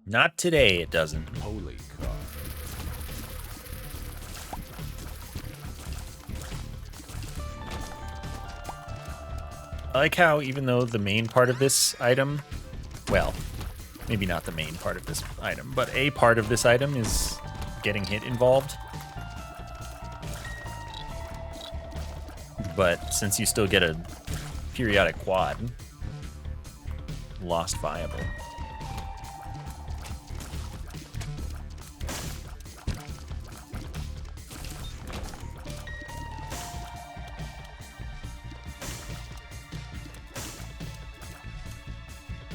Not today, it doesn't. Holy cow. I like how even though the main part of this item, well, maybe not the main part of this item, but a part of this item is getting hit involved. But since you still get a periodic quad, lost viable.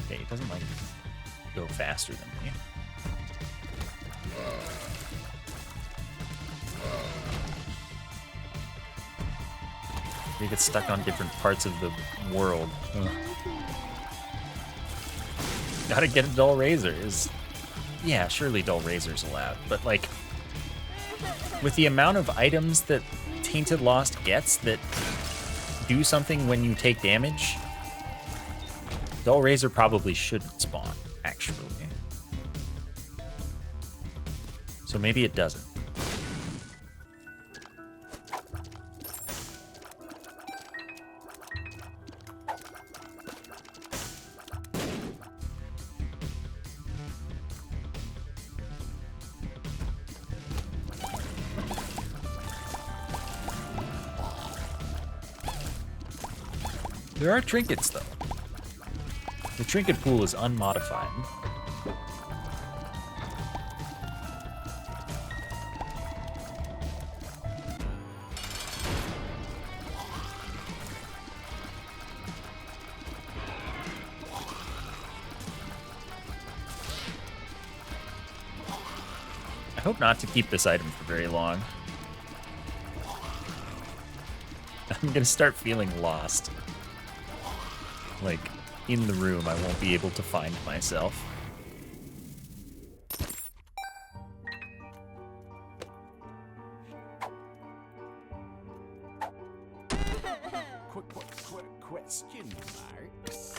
Okay, it doesn't like go faster than me. You get stuck on different parts of the world. Ugh. Gotta get a dull razor is, yeah, surely dull razor's allowed, but like with the amount of items that Tainted Lost gets that do something when you take damage, dull razor probably shouldn't spawn, actually. So maybe it doesn't. There are trinkets, though. The trinket pool is unmodified. I hope not to keep this item for very long. I'm gonna start feeling lost. Like, in the room, I won't be able to find myself. Question marks?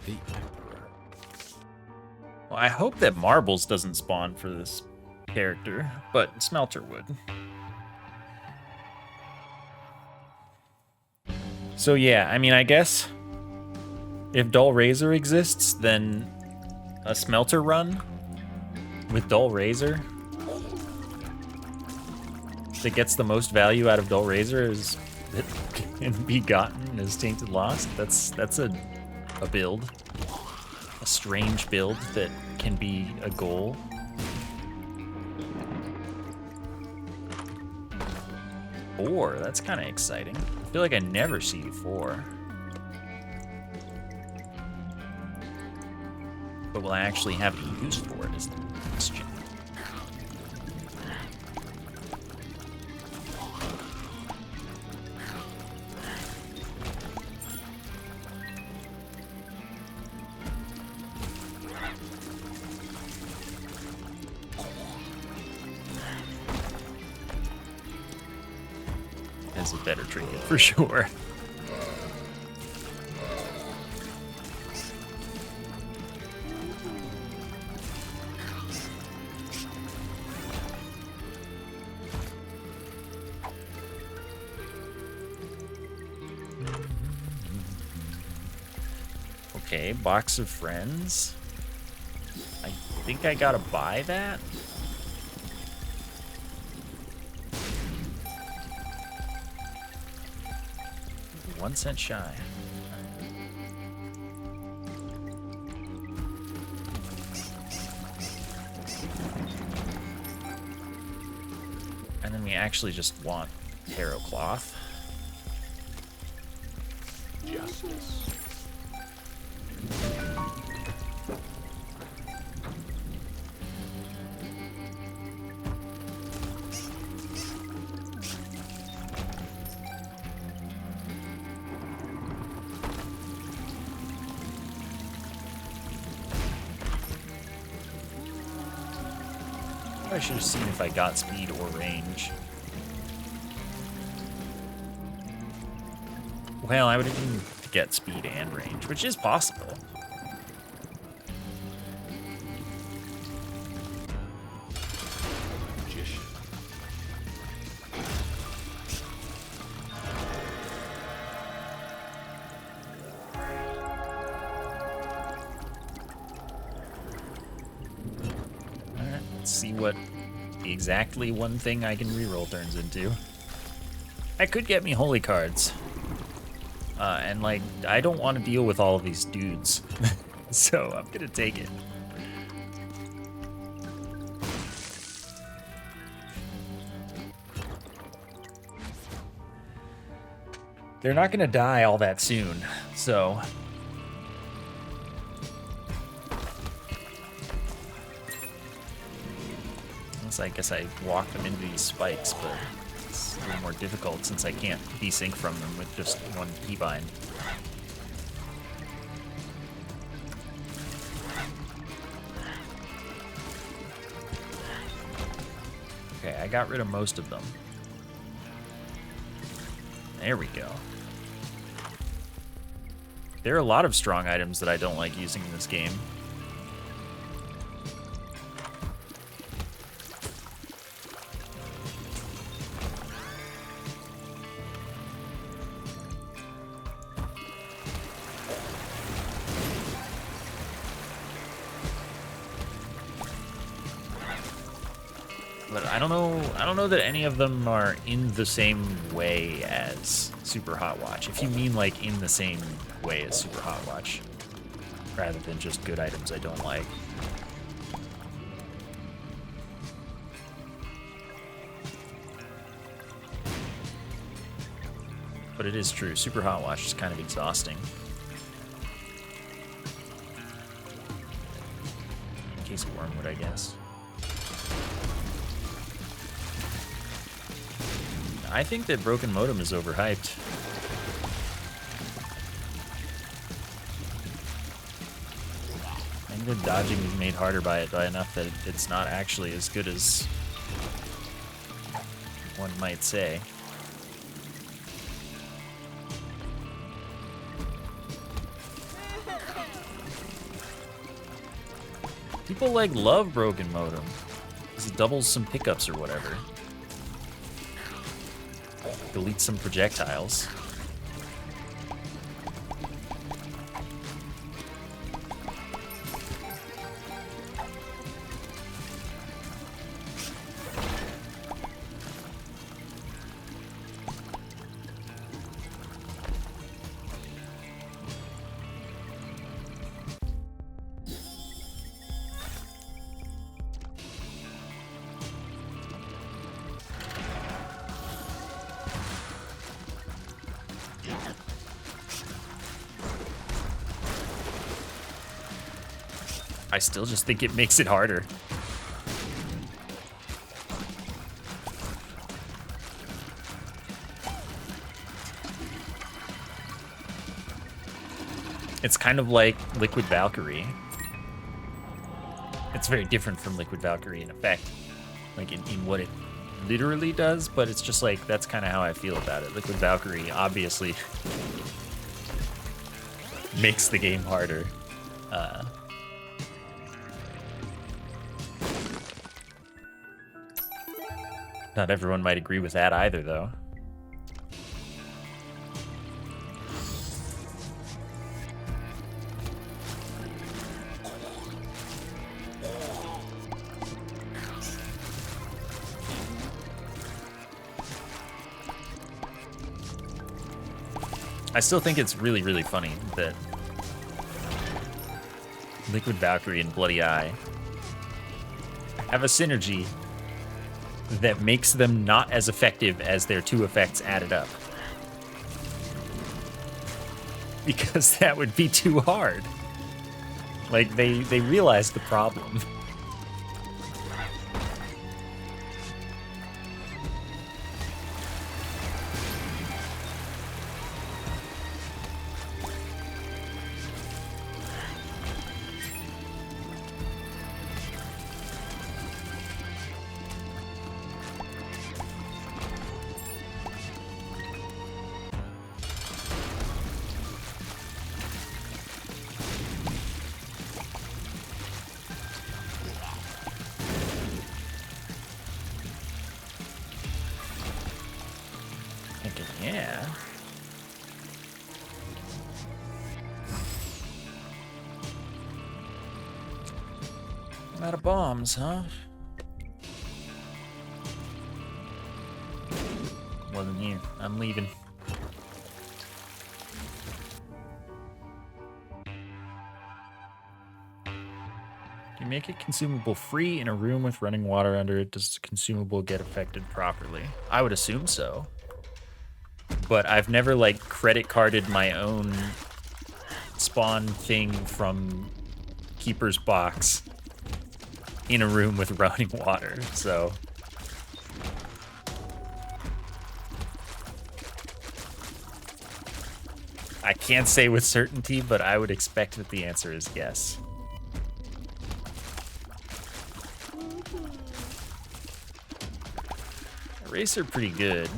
The Emperor. Well, I hope that marbles doesn't spawn for this character, but smelter would. So yeah, I mean, I guess if Dull Razor exists, then a smelter run with Dull Razor that gets the most value out of Dull Razor is that can be gotten as Tainted Lost. That's a build, a strange build that can be a goal. Four, that's kind of exciting. I feel like I never see four. But will I actually have any use for it is the question. That's a better trinket for sure. Okay, box of friends. I think I gotta buy that. 1 cent shy. And then we actually just want tarot cloth. Justice. I should have seen if I got speed or range. Well, I would have been to get speed and range, which is possible. Magician. Alright, let's see what exactly one thing I can reroll turns into. That could get me holy cards. And like, I don't want to deal with all of these dudes. So I'm gonna take it. They're not gonna die all that soon, so. Unless I guess I walk them into these spikes, but it's a little more difficult since I can't desync from them with just one keybind. Okay, I got rid of most of them. There we go. There are a lot of strong items that I don't like using in this game. But I don't know that any of them are in the same way as Super Hot Watch. If you mean like in the same way as Super Hot Watch, rather than just good items I don't like. But it is true, Super Hot Watch is kind of exhausting. In case of Wormwood, I guess. I think that Broken Modem is overhyped. I think the dodging is made harder by it by enough that it's not actually as good as one might say. People like love Broken Modem because it doubles some pickups or whatever. Delete some projectiles. I still just think it makes it harder. It's kind of like Liquid Valkyrie. It's very different from Liquid Valkyrie in effect, like in what it literally does, but it's just like, that's kind of how I feel about it. Liquid Valkyrie obviously makes the game harder. Not everyone might agree with that either, though. I still think it's really, really funny that Liquid Valkyrie and Bloody Eye have a synergy that makes them not as effective as their two effects added up. Because that would be too hard. Like, they realized the problem. Thinking, yeah. I'm out of bombs, huh? Wasn't here. I'm leaving. You make a consumable free in a room with running water under it. Does the consumable get affected properly? I would assume so. But I've never, like, credit carded my own spawn thing from Keeper's Box in a room with running water, so... I can't say with certainty, but I would expect that the answer is yes. Eraser pretty good.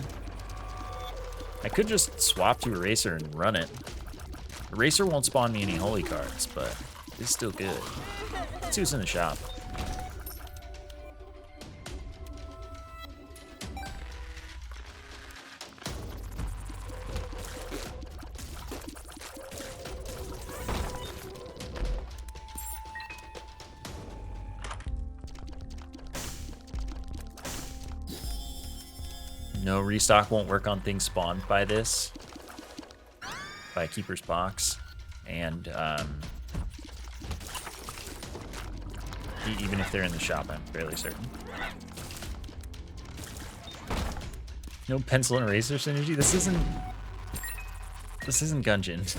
I could just swap to Eraser and run it. Eraser won't spawn me any holy cards, but it's still good. Let's see what's in the shop. No, restock won't work on things spawned by this, by Keeper's Box, and even if they're in the shop, I'm fairly certain. No pencil and eraser synergy. This isn't Gungeon.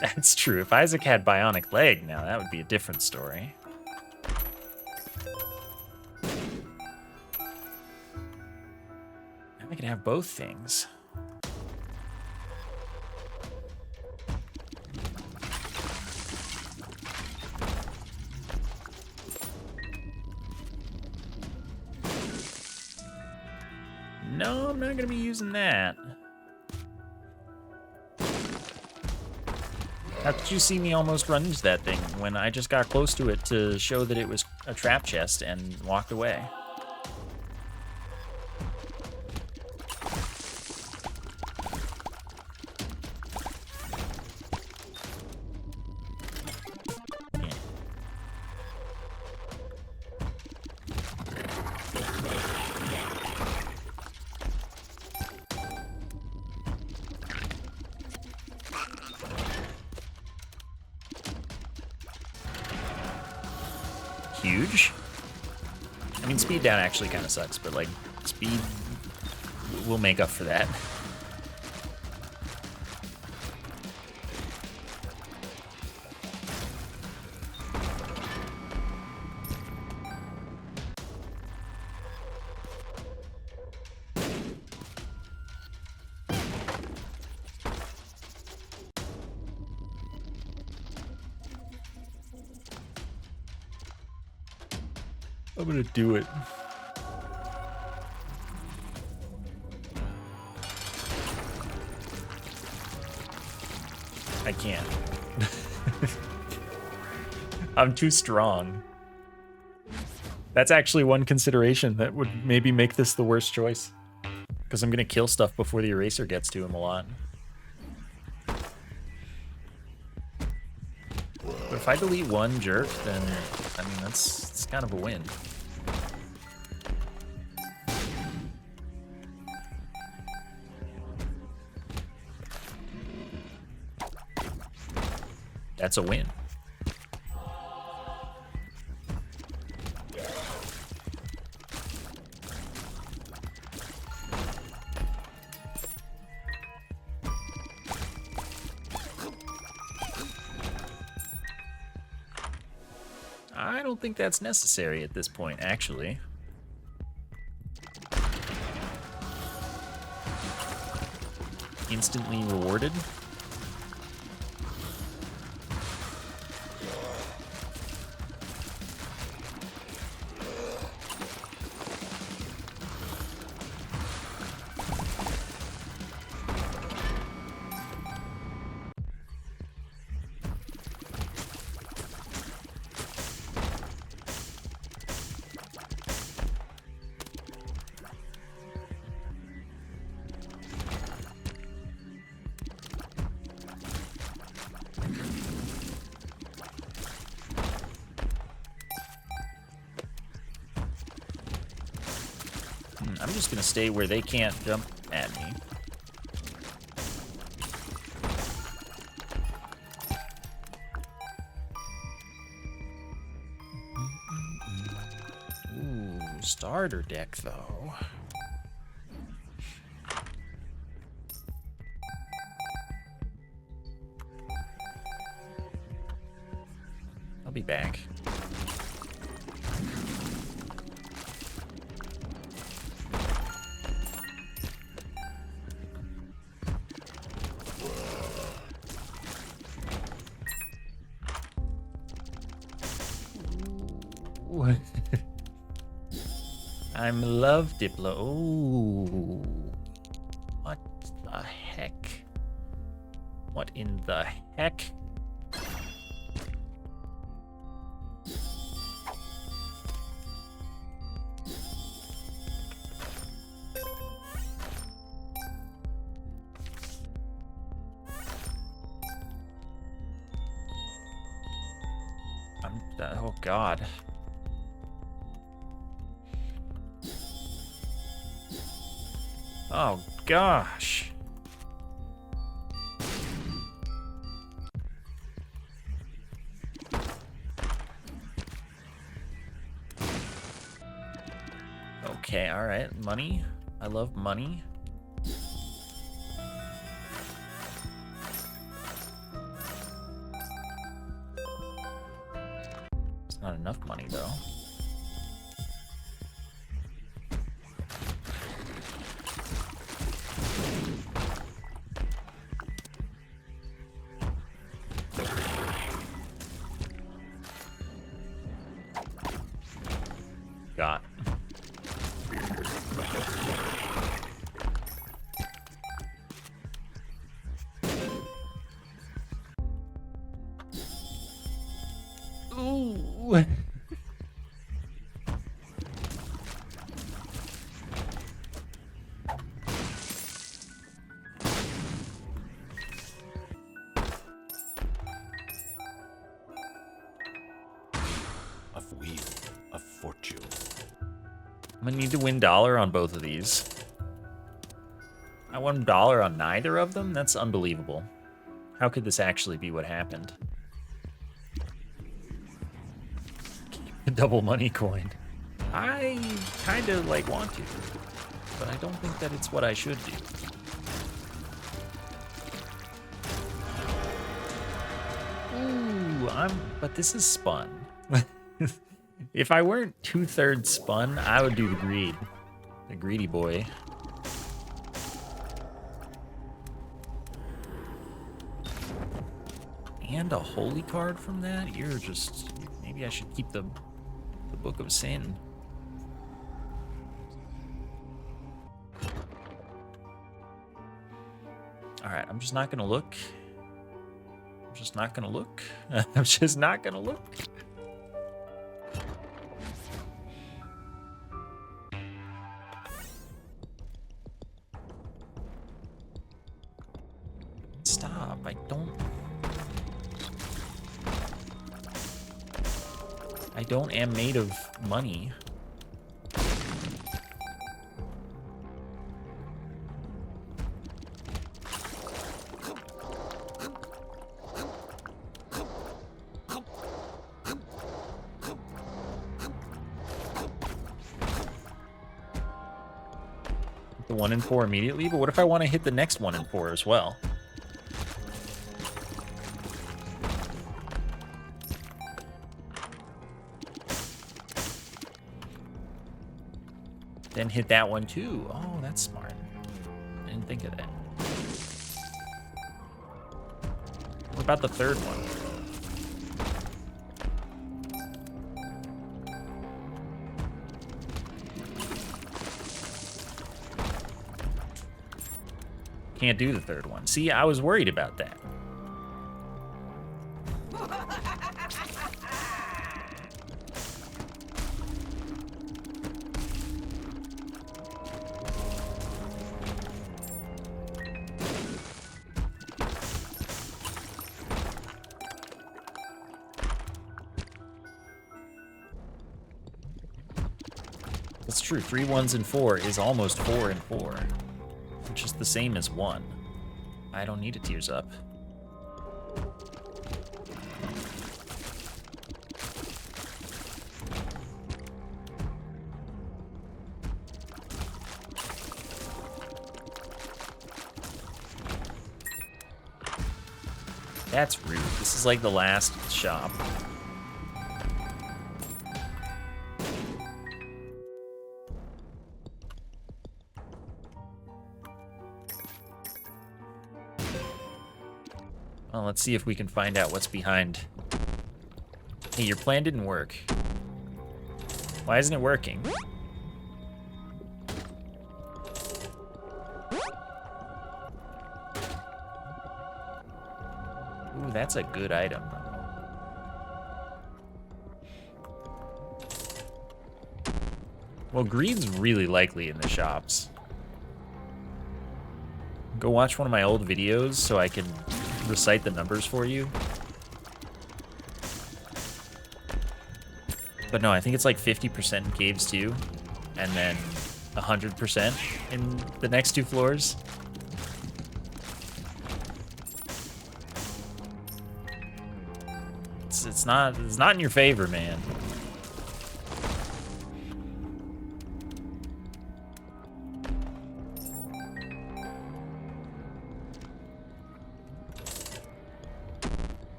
That's true. If Isaac had bionic leg now, that would be a different story. Now I can have both things. No, I'm not going to be using that. How did you see me almost run into that thing when I just got close to it to show that it was a trap chest and walked away? Yeah. Huge. I mean, speed down actually kind of sucks, but like speed will make up for that. I'm gonna do it. I can't. I'm too strong. That's actually one consideration that would maybe make this the worst choice. Because I'm gonna kill stuff before the eraser gets to him a lot. But if I delete one jerk, then, I mean, it's kind of a win. That's a win. I don't think that's necessary at this point, actually. Instantly rewarded. I'm just gonna stay where they can't jump at me. Ooh, starter deck though. I'll be back. I'm love Diplo. Ooh. What the heck? What in the heck? Oh God. Oh gosh. Okay, all right. Money. I love money. It's not enough money though. Got. Ooh. A wheel of fortune. I'm gonna need to win dollar on both of these. I won dollar on neither of them? That's unbelievable. How could this actually be what happened? Double money coin. I kind of like want to, but I don't think that it's what I should do. Ooh, but this is spun. If I weren't 2/3 spun, I would do the greed. The greedy boy. And a holy card from that? You're just... Maybe I should keep the Book of Sin. Alright, I'm just not gonna look. I'm just not gonna look. I'm just not gonna look. Stop, I don't am made of money. The 1 and 4 immediately, but what if I want to hit the next 1 and 4 as well? Then hit that one too. Oh, that's smart. I didn't think of that. What about the third one? Can't do the third one. See, I was worried about that. That's true. 3 1s and 4 is almost 4 and 4, which is the same as 1. I don't need a tears up. That's rude. This is like the last shop. Well, let's see if we can find out what's behind. Hey, your plan didn't work. Why isn't it working? Ooh, that's a good item. Well, greed's really likely in the shops. Go watch one of my old videos so I can recite the numbers for you. But no, I think it's like 50% in caves too, and then 100% in the next 2 floors. It's not in your favor, man.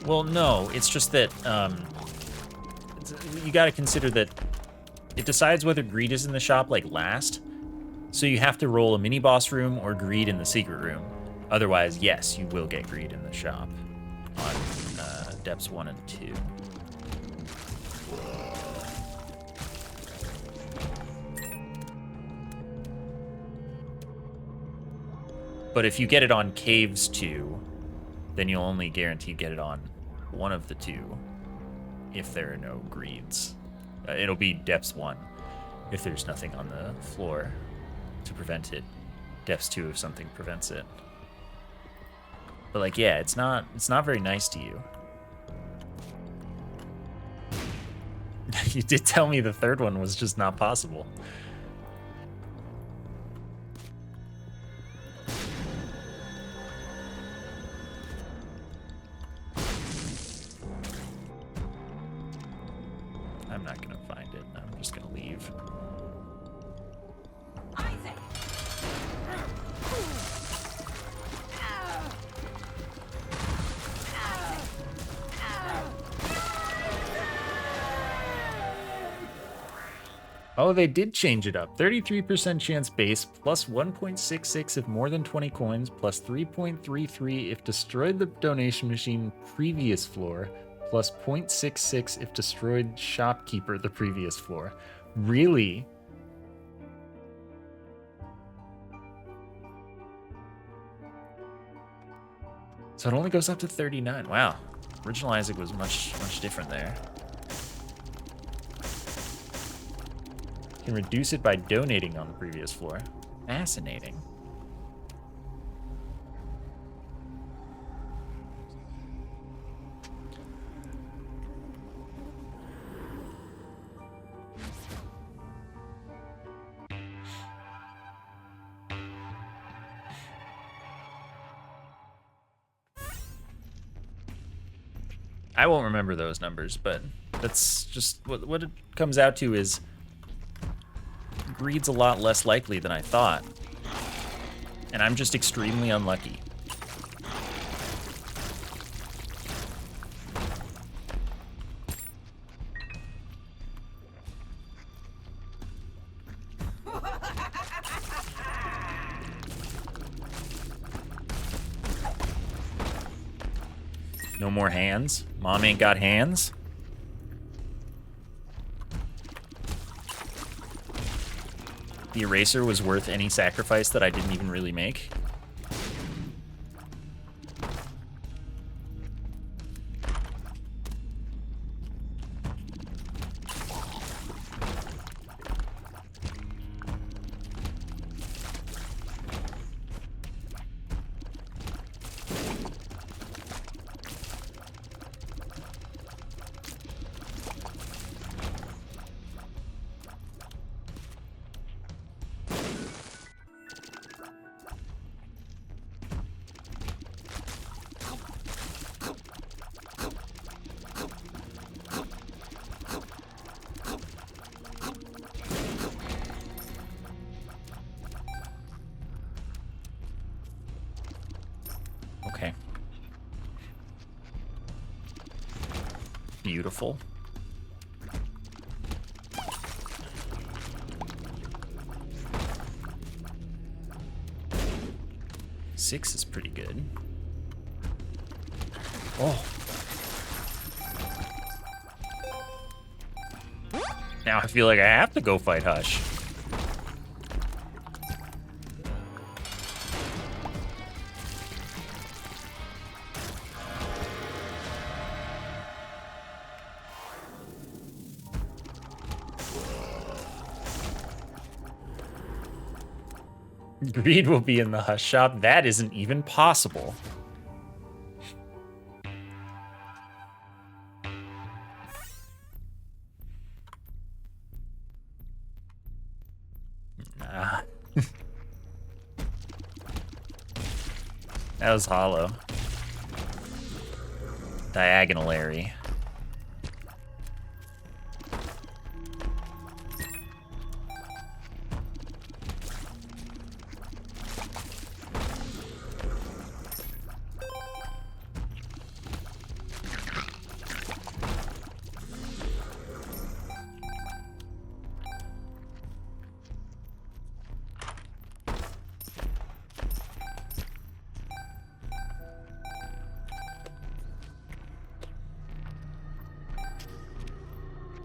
Well, no, it's just that you got to consider that it decides whether greed is in the shop like last. So you have to roll a mini boss room or greed in the secret room. Otherwise, yes, you will get greed in the shop on depths 1 and 2. But if you get it on caves 2, then you'll only guarantee get it on one of the 2 if there are no greeds. It'll be depths 1 if there's nothing on the floor to prevent it. Depths 2 if something prevents it. But like, yeah, it's not very nice to you. You did tell me the third one was just not possible. I'm not gonna find it. I'm just gonna leave. Oh, they did change it up. 33% chance base, plus 1.66 if more than 20 coins, plus 3.33 if destroyed the donation machine previous floor, plus 0.66 if destroyed shopkeeper the previous floor. Really? So it only goes up to 39. Wow. Original Isaac was much different there. Can reduce it by donating on the previous floor. Fascinating. I won't remember those numbers, but that's just what it comes out to is greed's a lot less likely than I thought. And I'm just extremely unlucky. No more hands? Mom ain't got hands? The eraser was worth any sacrifice that I didn't even really make. Okay. Beautiful. Six is pretty good. Oh. Now I feel like I have to go fight Hush. Greed will be in the Hush shop. That isn't even possible. Nah. That was hollow. Diagonalary.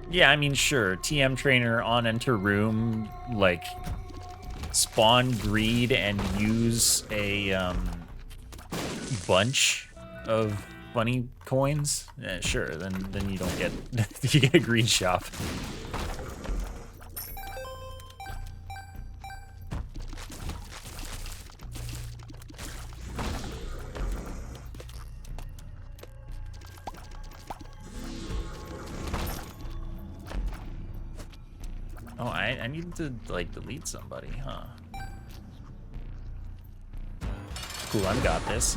Yeah, I mean, sure. TM trainer on enter room, like, spawn greed and use a bunch of bunny coins. Sure, then you don't get you get a greed shop. Oh, I need to, like, delete somebody, huh? Cool, I've got this.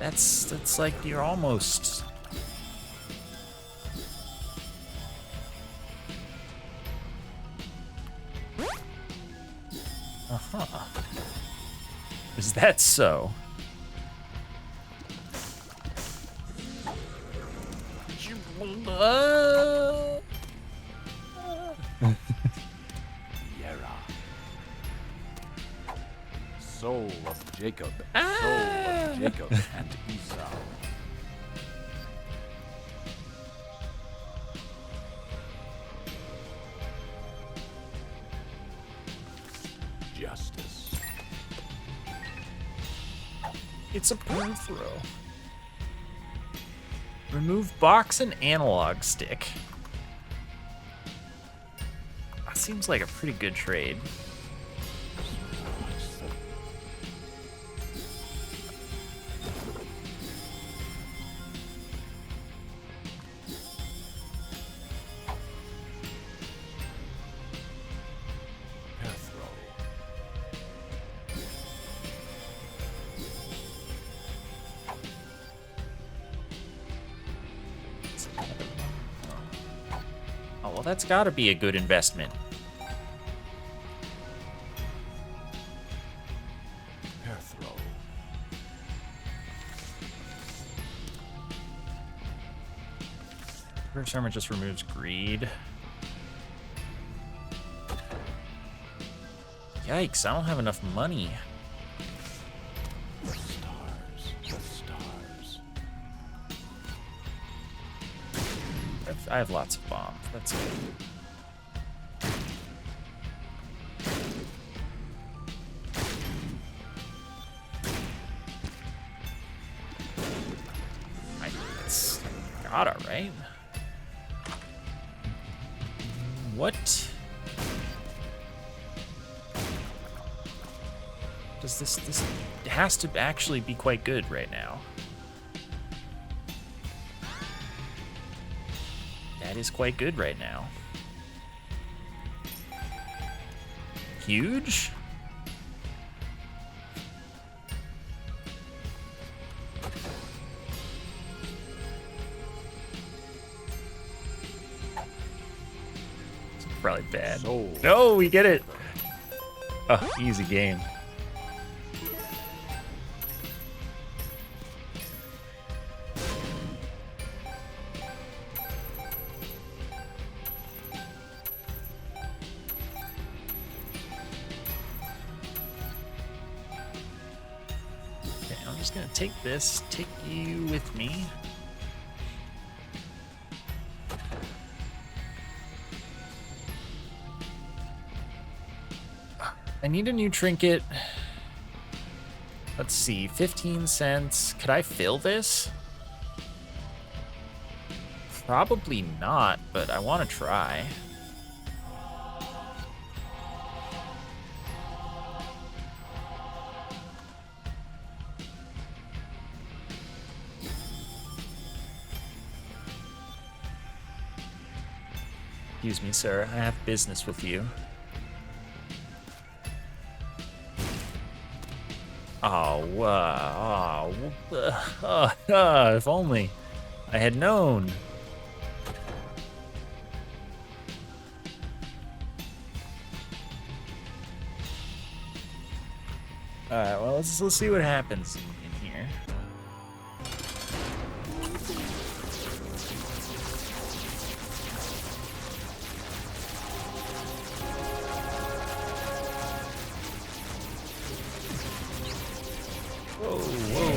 That's like you're almost. Uh-huh. Is that so? Yera. Soul of Jacob. Soul of Jacob and Esau. Justice. It's a burn throw. Remove box and analog stick. That seems like a pretty good trade. Oh, well, that's gotta be a good investment. Hair throw. First armor just removes greed. Yikes, I don't have enough money. The stars. The stars. I have lots of bombs. That's good. It's gotta, right? What? Does this has to actually be quite good right now. That is quite good right now. Huge? It's probably bad. Soul. No, we get it. Oh, easy game. Okay, I'm just gonna take this, take you with me. I need a new trinket. Let's see, 15 cents. Could I fill this? Probably not, but I want to try. Excuse me, sir. I have business with you. If only I had known. All right, well, let's see what happens in here. Whoa, whoa.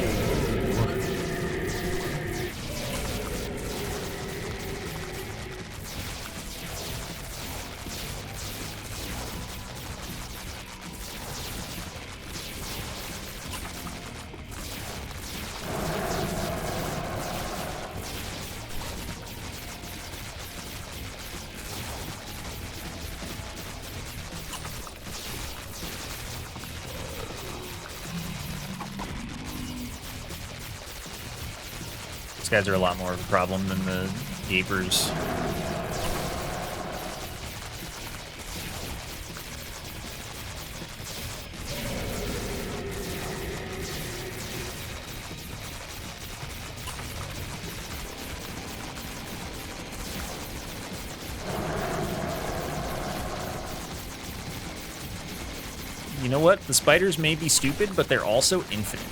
These guys are a lot more of a problem than the Gapers. You know what? The spiders may be stupid, but they're also infinite.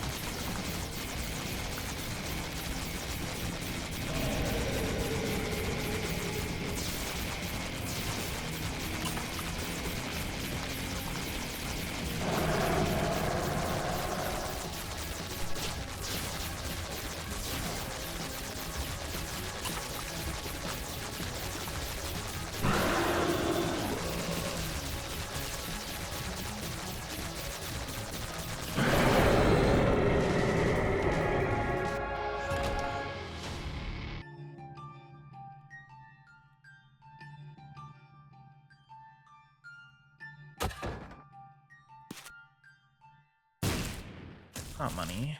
Not money.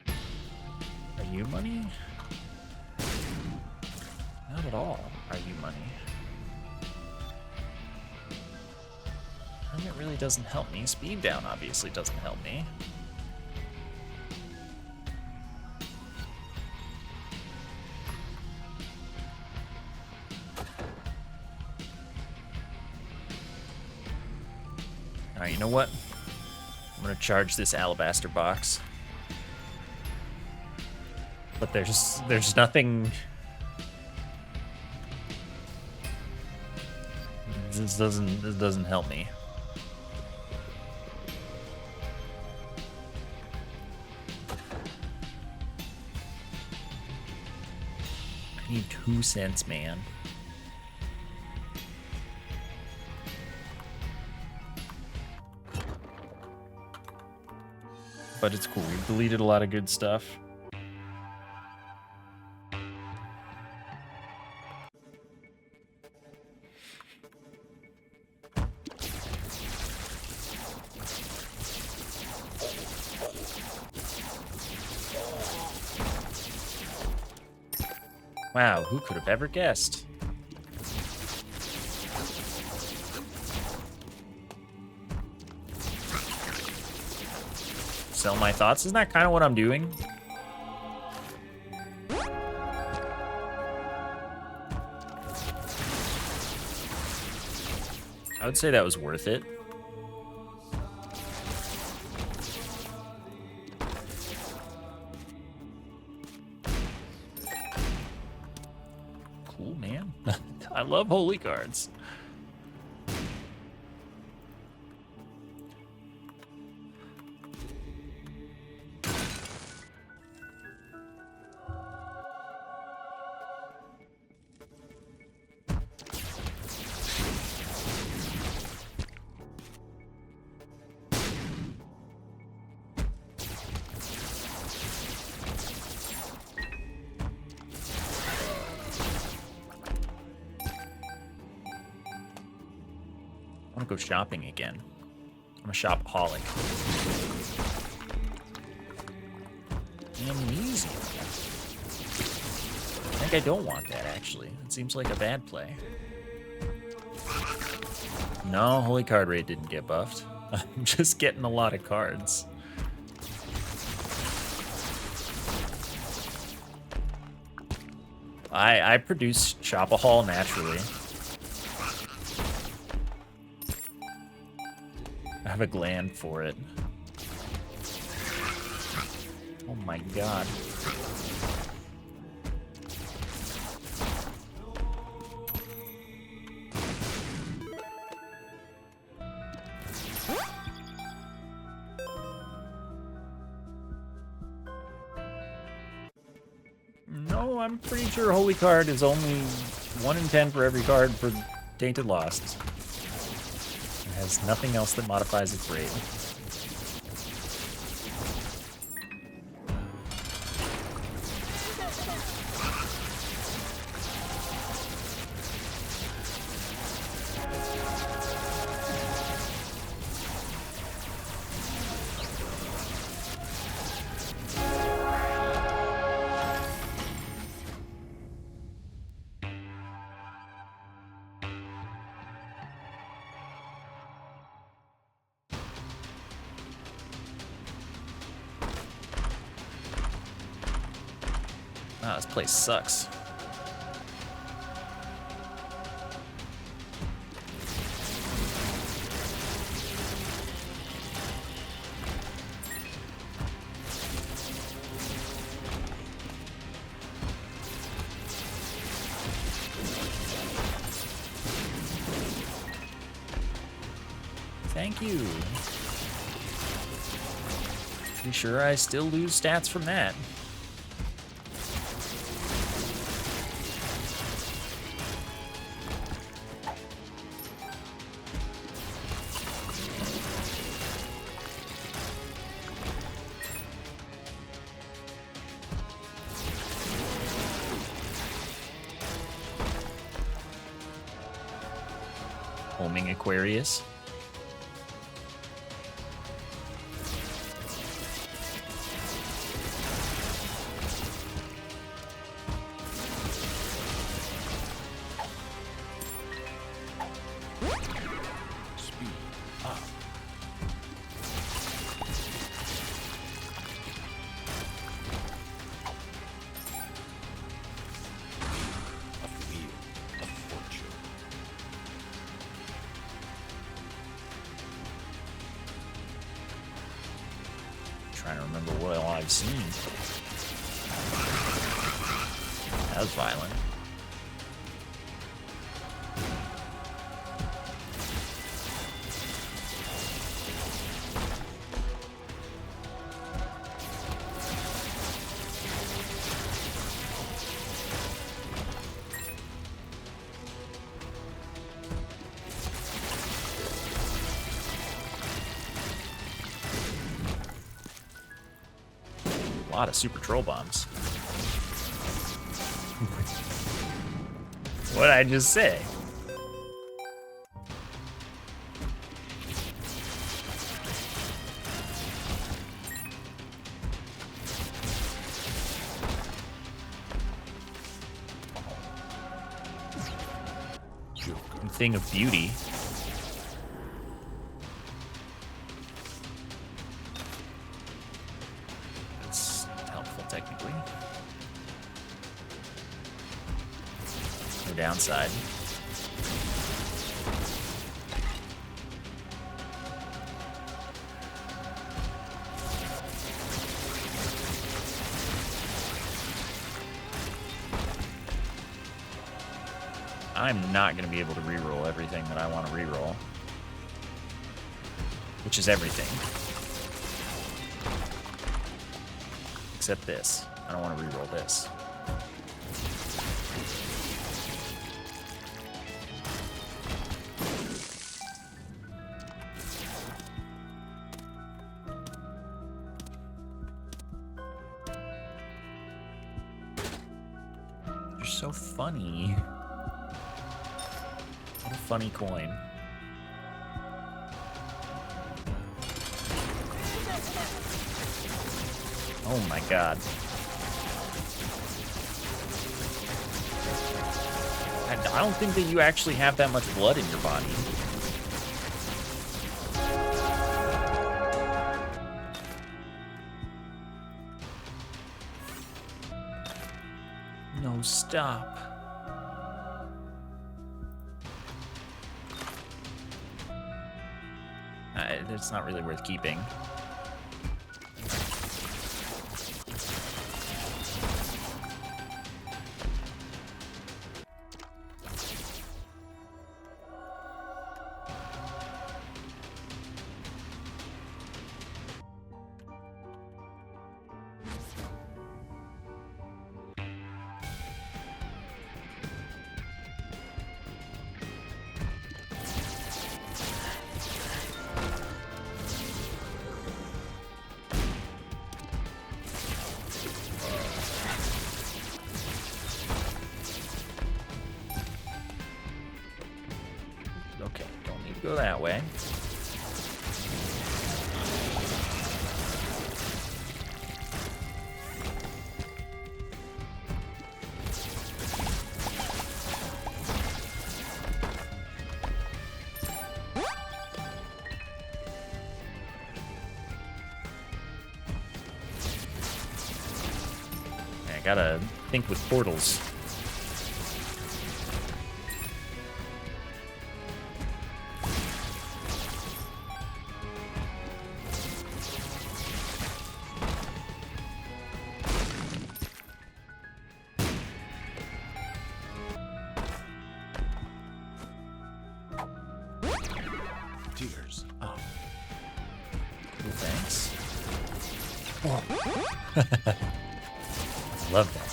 Are you money? Not at all. Are you money? Hermit really doesn't help me. Speed down obviously doesn't help me. Alright, you know what? I'm gonna charge this alabaster box. But there's nothing. This doesn't help me. I need 2 cents, man. But it's cool. We've deleted a lot of good stuff. Wow, who could have ever guessed? Sell my thoughts? Isn't that kind of what I'm doing? I would say that was worth it. Cool, man. I love holy cards. I want to go shopping again. I'm a shopaholic. Amnesia. I think I don't want that, actually. It seems like a bad play. No, holy card rate didn't get buffed. I'm just getting a lot of cards. I produce shopahol naturally. I have a gland for it. Oh my god. No, I'm pretty sure Holy Card is only 1 in 10 for every card for Tainted Lost. It has nothing else that modifies its rate. Wow, this place sucks. Thank you. Pretty sure I still lose stats from that. Homing Aquarius. Speed up. A wheel of fortune. Trying to remember what all I've seen. That was violent. A lot of super troll bombs. What'd I just say? thing of beauty. That's helpful, technically. No downside. I'm not going to be able to reroll everything that I want to reroll. Which is everything. Except this. I don't want to reroll this. You're so funny. What a funny coin. Oh my god. I don't think that you actually have that much blood in your body. No, stop. It's not really worth keeping. Okay, don't need to go that way. I gotta think with portals. Tears up. Cool, thanks. Oh. Love that.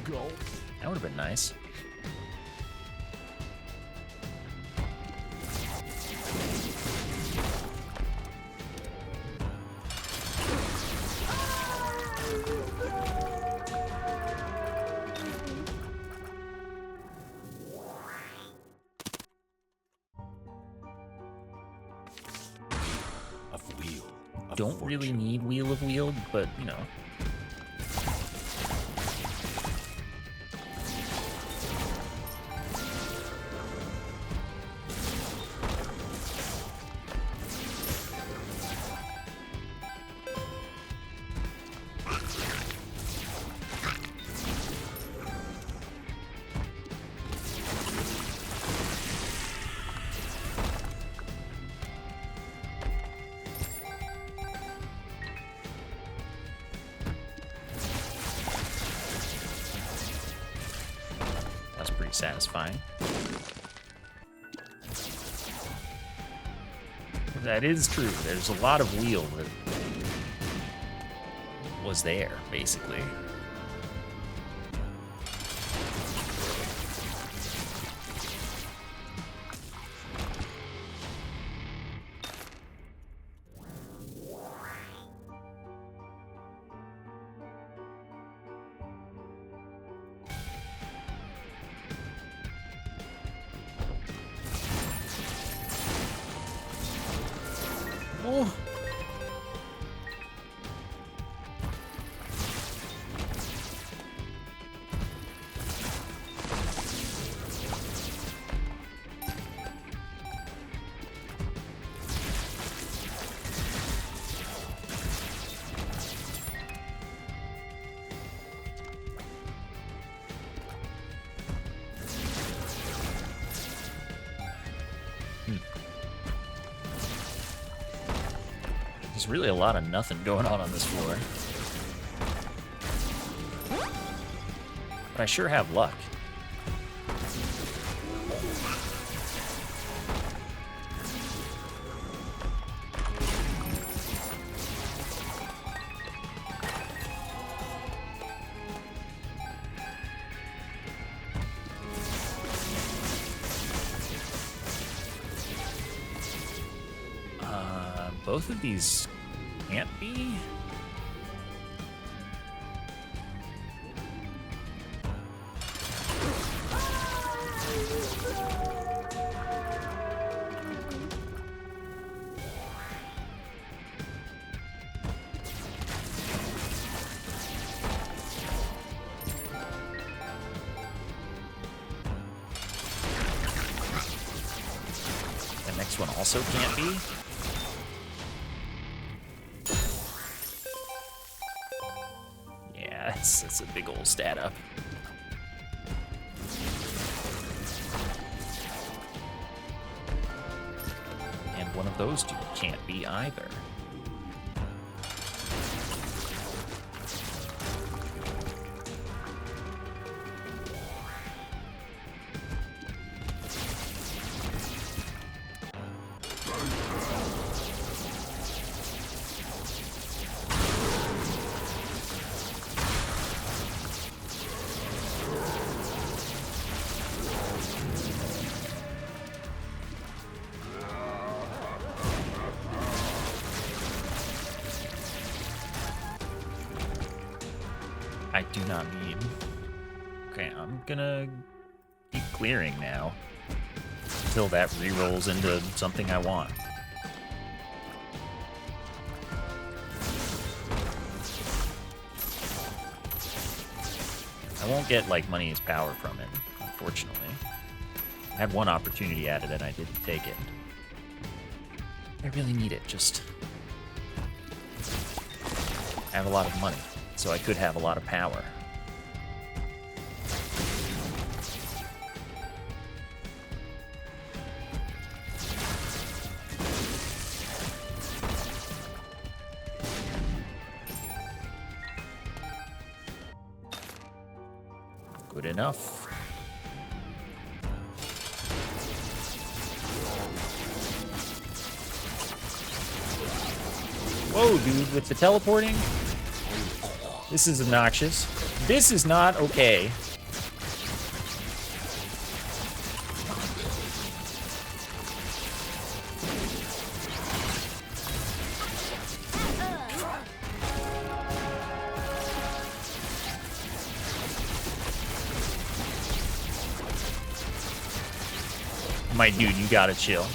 Go. That would have been nice. Of wheel. Of Don't really fortune. need Wheel of Wield, but, you know. That's pretty satisfying. That is true. There's a lot of wheel that was there, basically. No. There's really a lot of nothing going on this floor. But I sure have luck. Both of these can't be. The next one also can't be. That's a big old stat up. And one of those two can't be either. I do not need. Okay, I'm gonna keep clearing now until that re-rolls into something I want. I won't get, like, money is power from it, unfortunately. I had one opportunity at it and I didn't take it. I really need it, just... I have a lot of money, so I could have a lot of power. Good enough. Whoa, dude, with the teleporting? This is obnoxious. This is not okay. My dude, you gotta chill.